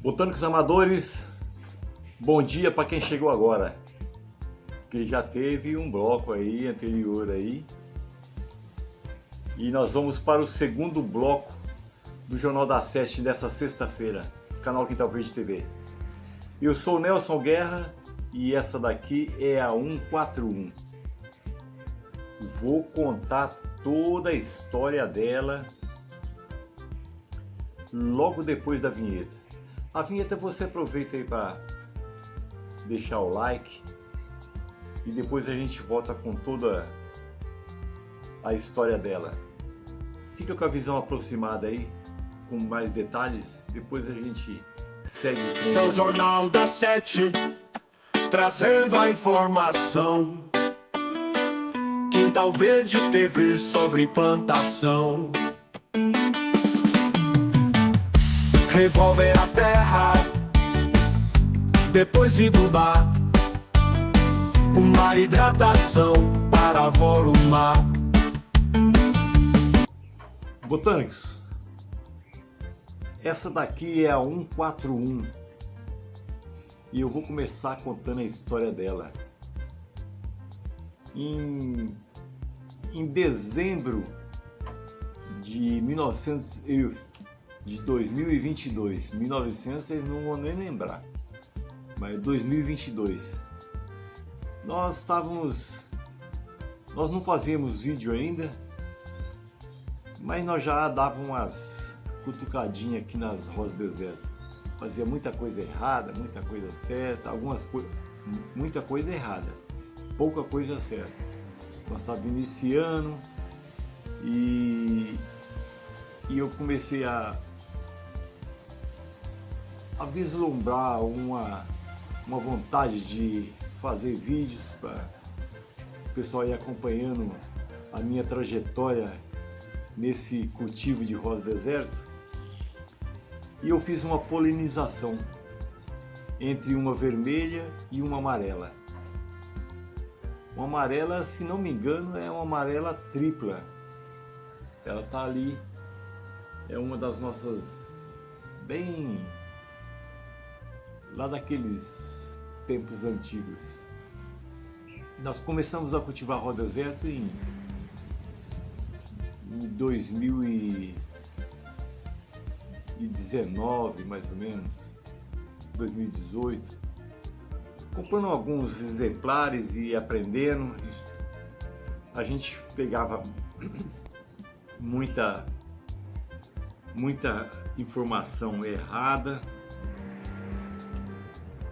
Botânicos amadores, bom dia para quem chegou agora, que já teve um bloco aí anterior aí, e nós vamos para o segundo bloco do Jornal da Sete dessa sexta-feira, canal Quintal Verde TV. Eu sou o Nelson Guerra e essa daqui é a 141. Vou contar toda a história dela logo depois da vinheta. A vinheta você aproveita aí para deixar o like e depois a gente volta com toda a história dela. Fica com a visão aproximada aí, com mais detalhes, depois a gente segue com... Seu Jornal da Sete, trazendo a informação. Quintal Verde TV sobre plantação. Revolver a terra, depois de adubar, uma hidratação para volumar. Botânicos, essa daqui é a 141 e eu vou começar contando a história dela. Em dezembro de 2022, 1900 vocês não vão nem lembrar, mas 2022, nós não fazíamos vídeo ainda, mas nós já dávamos umas cutucadinhas aqui nas rosas do deserto. Fazia muita coisa errada, muita coisa certa, muita coisa errada, pouca coisa certa. Nós estávamos iniciando e eu comecei a vislumbrar uma vontade de fazer vídeos para o pessoal ir acompanhando a minha trajetória nesse cultivo de rosa deserto. E eu fiz uma polinização entre uma vermelha e uma amarela. Uma amarela, se não me engano, é uma amarela tripla. Ela tá ali, é uma das nossas, bem lá daqueles tempos antigos. Nós começamos a cultivar rosa deserto em 2019, mais ou menos, 2018, comprando alguns exemplares e aprendendo. A gente pegava muita informação errada,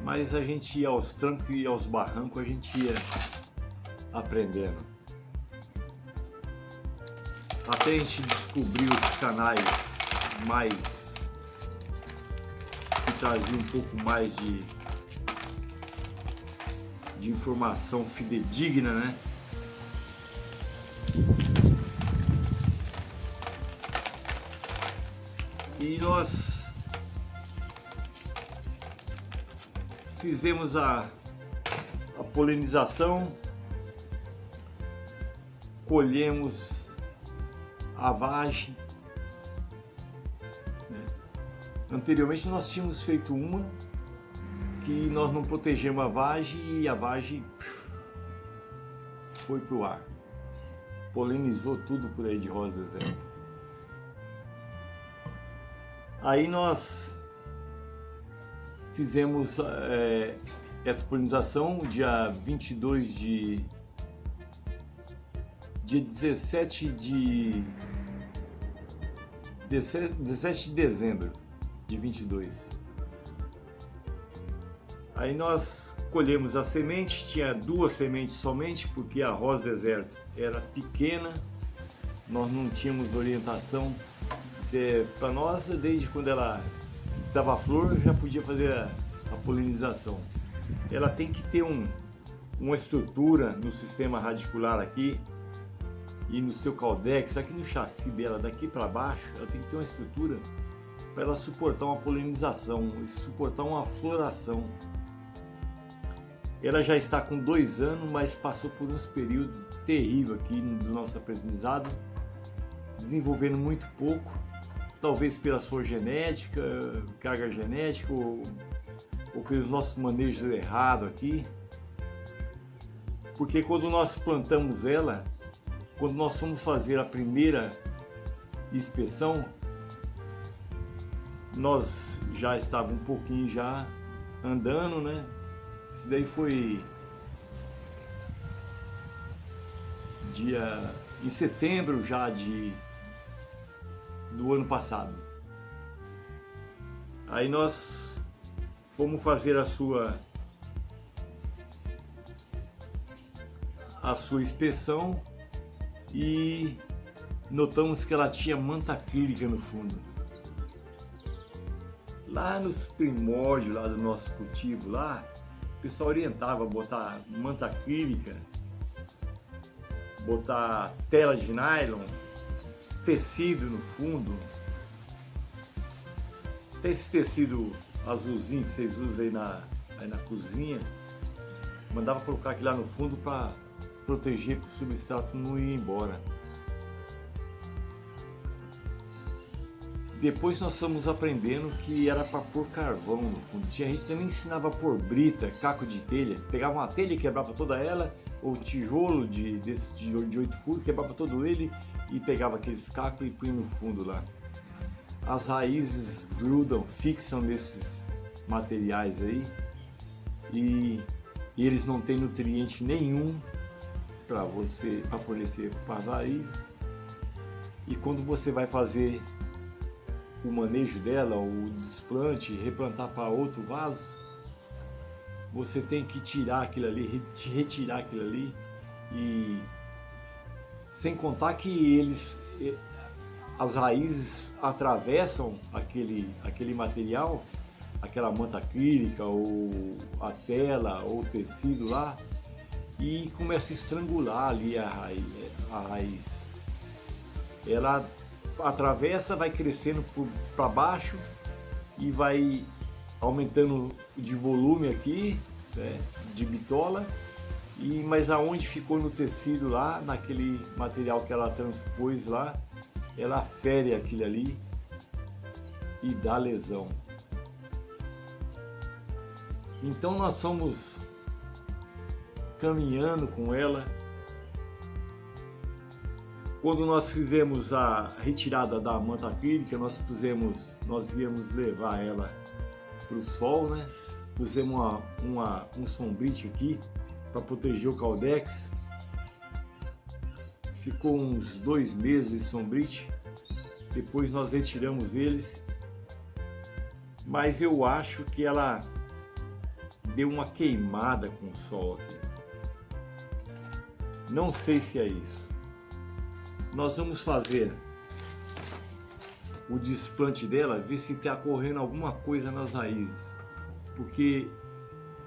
mas a gente ia aos trancos e aos barrancos, a gente ia aprendendo. Até a gente descobrir os canais mais que traziam um pouco mais de informação fidedigna, né? E nós fizemos a polinização, colhemos a vagem, né? Anteriormente nós tínhamos feito uma que nós não protegemos a vagem e a vagem foi pro ar, polinizou tudo por aí de rosa deserta. Aí nós fizemos essa polinização dia 17 de dezembro de 22. Aí nós colhemos a semente, tinha 2 sementes somente, porque a rosa deserto era pequena, nós não tínhamos orientação. Para nós, desde quando ela dava flor, já podia fazer a polinização. Ela tem que ter uma estrutura no sistema radicular aqui e no seu caldex, aqui no chassi dela, daqui para baixo, ela tem que ter uma estrutura para ela suportar uma polinização, suportar uma floração. Ela já está com 2 anos, mas passou por uns períodos terríveis aqui do nosso aprendizado, desenvolvendo muito pouco, talvez pela sua genética, carga genética, ou pelos nossos manejos errados aqui. Porque quando nós plantamos ela, quando nós fomos fazer a primeira inspeção, nós já estávamos um pouquinho já andando, né? Isso daí foi em setembro já do ano passado. Aí nós fomos fazer a sua inspeção e notamos que ela tinha manta acrílica no fundo. Lá nos primórdios lá do nosso cultivo, lá, o pessoal orientava a botar manta acrílica, botar tela de nylon, tecido no fundo. Tem esse tecido azulzinho que vocês usam aí na cozinha. Mandava colocar aquilo lá no fundo para proteger, para o substrato não ir embora. Depois nós fomos aprendendo que era para pôr carvão no fundo. Tinha gente que também ensinava a pôr brita, caco de telha. Pegava uma telha e quebrava toda ela, ou tijolo desse tijolo de 8 furos, quebrava todo ele e pegava aqueles cacos e punha no fundo lá. As raízes grudam, fixam nesses materiais aí e eles não têm nutriente nenhum para fornecer para as raízes. E quando você vai fazer o manejo dela, o desplante, replantar para outro vaso, você tem que tirar aquilo ali, retirar aquilo ali, e sem contar que as raízes atravessam aquele material, aquela manta acrílica ou a tela ou o tecido lá, e começa a estrangular ali a raiz. Ela atravessa, vai crescendo para baixo e vai aumentando de volume aqui, né, de bitola, mas aonde ficou no tecido lá, naquele material que ela transpôs lá, ela fere aquilo ali e dá lesão. Então nós fomos caminhando com ela. Quando nós fizemos a retirada da manta acrílica, nós íamos levar ela para o sol, né? Pusemos um sombrite aqui para proteger o caldex. Ficou uns 2 meses esse sombrite. Depois nós retiramos eles. Mas eu acho que ela deu uma queimada com o sol aqui. Não sei se é isso. Nós vamos fazer o desplante dela, ver se está correndo alguma coisa nas raízes, porque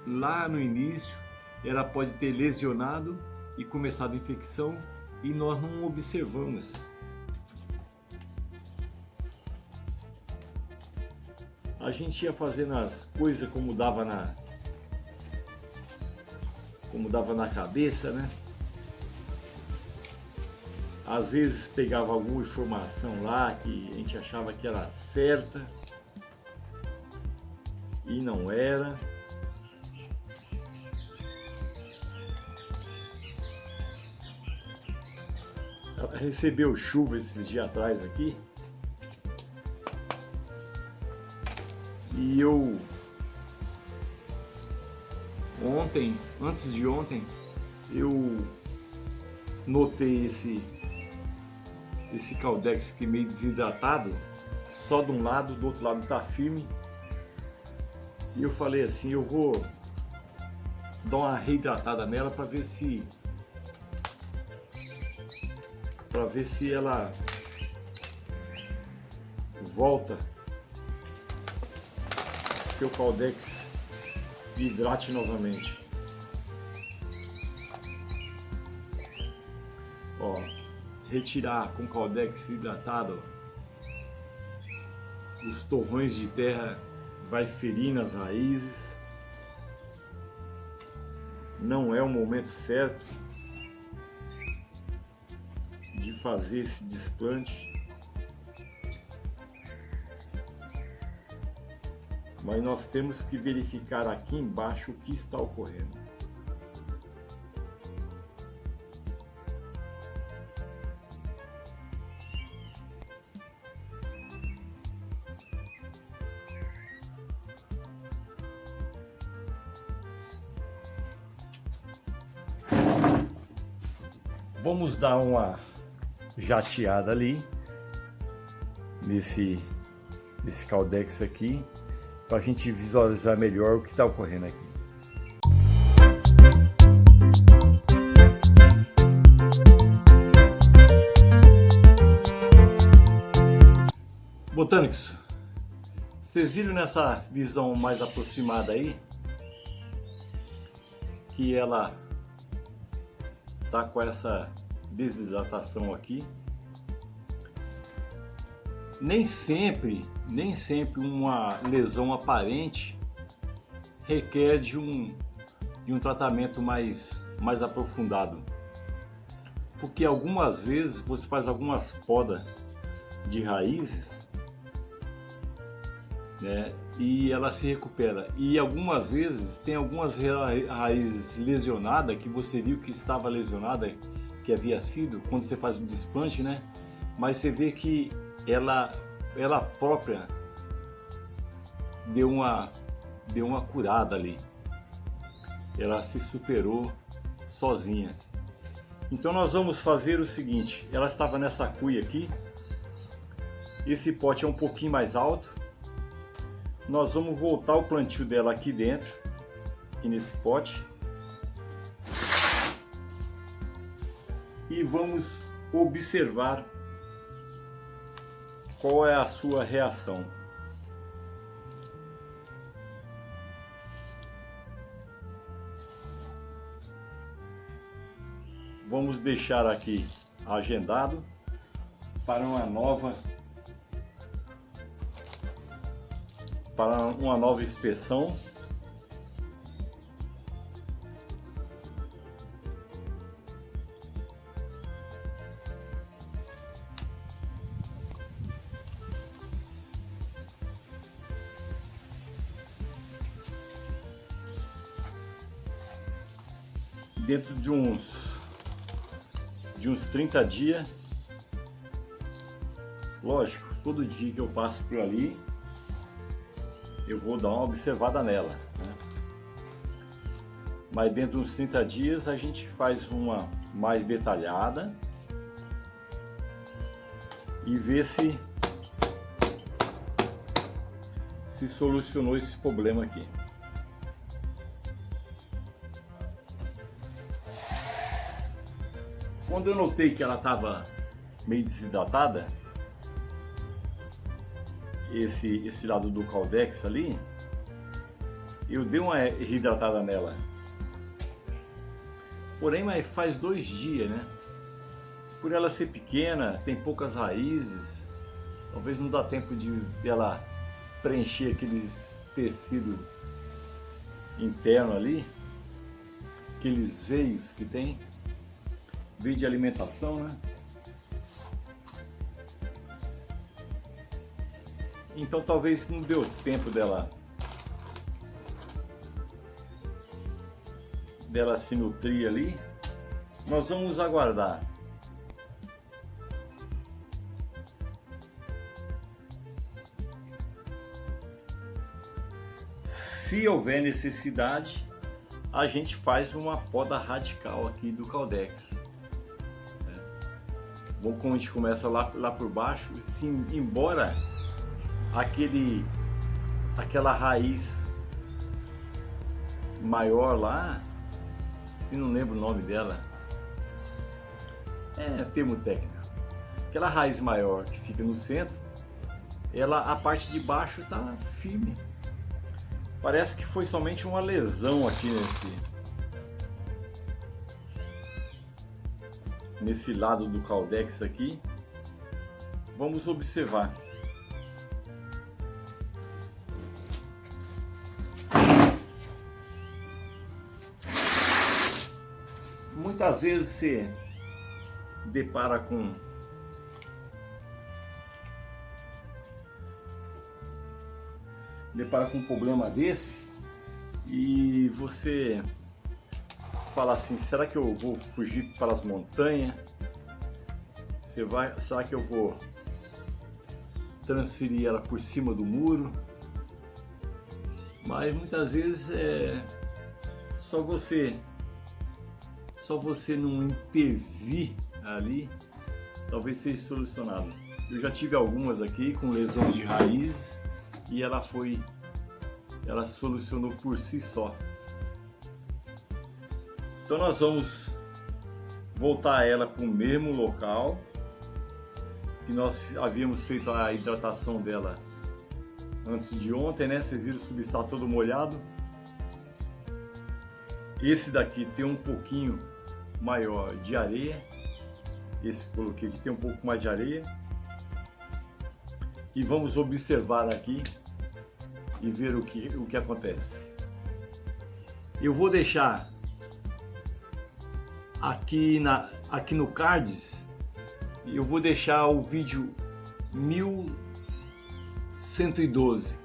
lá no início ela pode ter lesionado e começado a infecção e nós não observamos. A gente ia fazendo as coisas como dava na cabeça, né? Às vezes pegava alguma informação lá que a gente achava que era certa e não era. Recebeu chuva esses dias atrás aqui e eu antes de ontem, eu notei esse caldex que meio desidratado, só de um lado, do outro lado tá firme. E eu falei assim, eu vou dar uma reidratada nela para ver se ela volta, seu caldex hidrate novamente. Ó, retirar com caldex hidratado, os torrões de terra vai ferir nas raízes. Não é o momento certo de fazer esse desplante. mas nós temos que verificar aqui embaixo o que está ocorrendo. Vamos dar uma jateada ali nesse Caldex aqui, para a gente visualizar melhor o que está ocorrendo aqui. Botânicos, vocês viram nessa visão mais aproximada aí que ela tá com essa desidratação aqui? Nem sempre uma lesão aparente requer de um tratamento mais aprofundado, porque algumas vezes você faz algumas podas de raízes, né, e ela se recupera, e algumas vezes tem algumas raízes lesionadas que você viu que estava lesionada, que havia sido quando você faz o desplante, né? Mas você vê que ela própria deu uma curada ali, ela se superou sozinha. Então nós vamos fazer o seguinte: ela estava nessa cuia aqui, esse pote é um pouquinho mais alto, nós vamos voltar o plantio dela aqui dentro, aqui nesse pote, e vamos observar qual é a sua reação. Vamos deixar aqui agendado para uma nova inspeção. Dentro de uns 30 dias, lógico, todo dia que eu passo por ali, eu vou dar uma observada nela, né? Mas dentro de uns 30 dias a gente faz uma mais detalhada e vê se solucionou esse problema aqui. Quando eu notei que ela estava meio desidratada, esse lado do Caldex ali, eu dei uma reidratada nela. Porém, mas faz 2 dias, né? Por ela ser pequena, tem poucas raízes, talvez não dá tempo de ela preencher aqueles tecidos internos ali, aqueles veios que tem, veio de alimentação, né? Então talvez não deu tempo dela se nutrir ali. Nós vamos aguardar. Se houver necessidade, a gente faz uma poda radical aqui do Caldex. Bom, como a gente começa lá por baixo, sim, embora aquela raiz maior lá, se não lembro o nome dela, é termo técnico, aquela raiz maior que fica no centro, a parte de baixo está firme. Parece que foi somente uma lesão aqui nesse lado do Caldex aqui. Vamos observar. Muitas vezes você depara com depara com um problema desse e você fala assim, será que eu vou fugir para as montanhas? Será que eu vou transferir ela por cima do muro? Mas muitas vezes é só você não intervir ali, talvez seja solucionado. Eu já tive algumas aqui com lesões de raiz e ela solucionou por si só. Então nós vamos voltar ela para o mesmo local que nós havíamos feito a hidratação dela antes de ontem, né? Vocês viram o substrato todo molhado. Esse daqui tem um pouquinho maior de areia. Esse que coloquei aqui tem um pouco mais de areia. E vamos observar aqui e ver o que acontece. Eu vou deixar aqui no cards, eu vou deixar o vídeo 1112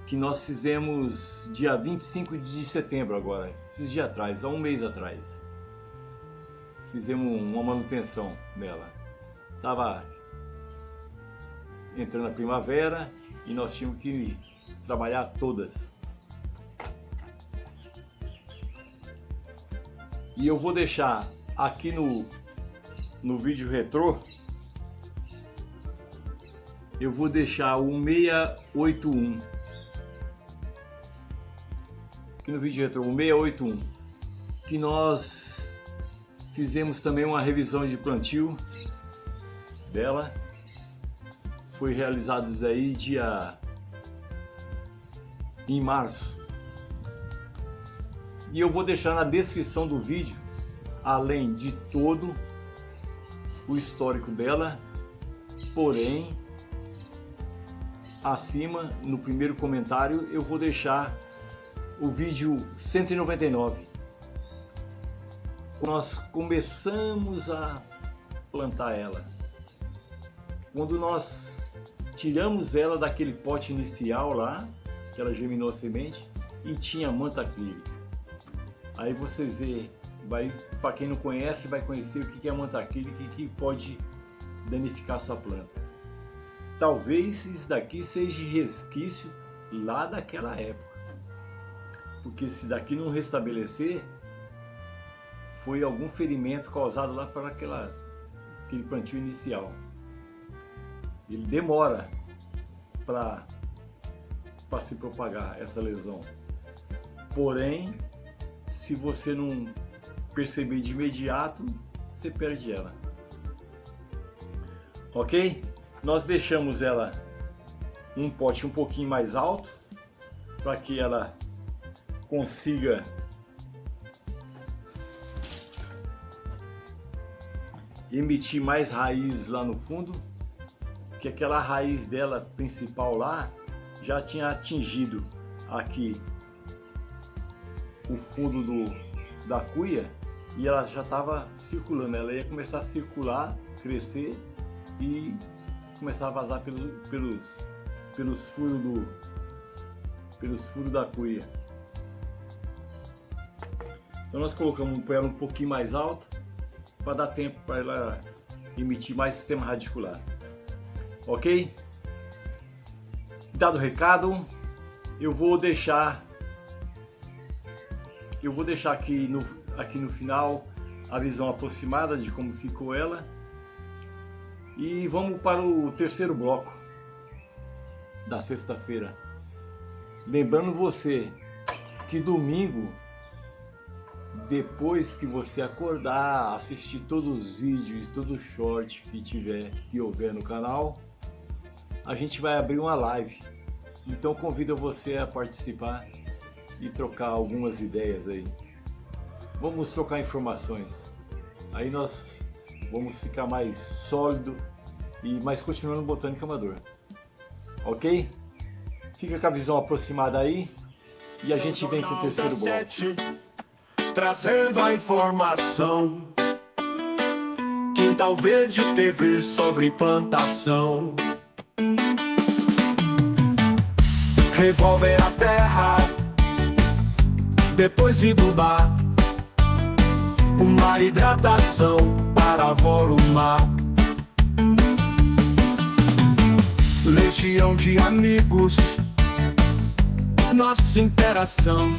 que nós fizemos dia 25 de setembro agora, esses dias atrás, há um mês atrás. Fizemos uma manutenção nela. Tava entrando a primavera e nós tínhamos que trabalhar todas. E eu vou deixar aqui no vídeo retrô, eu vou deixar o 681. Aqui no vídeo retrô, o 681, que nós fizemos também uma revisão de plantio dela. Foi realizado isso aí em março. E eu vou deixar na descrição do vídeo, além de todo o histórico dela, porém, acima, no primeiro comentário, eu vou deixar o vídeo 199. Nós começamos a plantar ela. Quando nós tiramos ela daquele pote inicial lá, que ela germinou a semente, e tinha manta acrílica. Aí vocês vê, para quem não conhece, vai conhecer o que é manta acrílica e que pode danificar a sua planta. Talvez isso daqui seja resquício lá daquela época, porque se daqui não restabelecer, foi algum ferimento causado lá para aquele plantio inicial. Ele demora para se propagar essa lesão. Porém, se você não perceber de imediato, você perde ela. Ok? Nós deixamos ela um pote um pouquinho mais alto para que ela consiga emitir mais raiz lá no fundo, que aquela raiz dela principal lá já tinha atingido aqui o fundo da cuia e ela já estava circulando. Ela ia começar a circular, crescer e começar a vazar pelos furos da cuia. Então nós colocamos ela um pouquinho mais alta para dar tempo para ela emitir mais sistema radicular. Ok? Dado o recado, eu vou deixar aqui no final a visão aproximada de como ficou ela. E vamos para o terceiro bloco da sexta-feira. Lembrando você que domingo, depois que você acordar, assistir todos os vídeos, todo o short que houver no canal, a gente vai abrir uma live. Então convido você a participar e trocar algumas ideias aí. Vamos trocar informações. Aí nós vamos ficar mais sólido mas continuando botânica amador. Ok? Fica com a visão aproximada aí e a gente vem com o terceiro bloco. Trazendo a informação. Quintal Verde TV sobre plantação. revolver a terra, depois adubar, uma hidratação para volumar. Legião de amigos, nossa interação